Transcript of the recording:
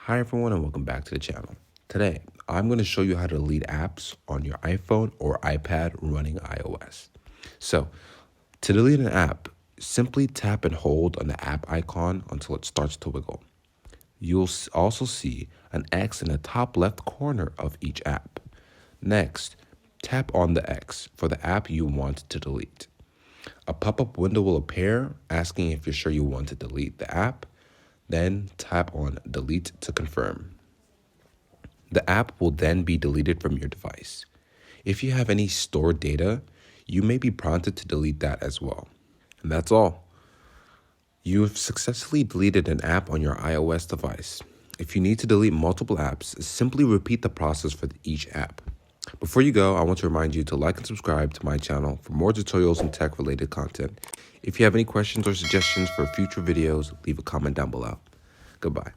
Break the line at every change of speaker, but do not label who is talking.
Hi everyone and welcome back to the channel. Today, I'm going to show you how to delete apps on your iPhone or iPad running iOS. So, to delete an app, simply tap and hold on the app icon until it starts to wiggle. You'll also see an X in the top left corner of each app. Next, tap on the X for the app you want to delete. A pop-up window will appear asking if you're sure you want to delete the app. Then tap on Delete to confirm. The app will then be deleted from your device. If you have any stored data, you may be prompted to delete that as well. And that's all. You have successfully deleted an app on your iOS device. If you need to delete multiple apps, simply repeat the process for each app. Before you go, I want to remind you to like and subscribe to my channel for more tutorials and tech-related content. If you have any questions or suggestions for future videos, leave a comment down below. Goodbye.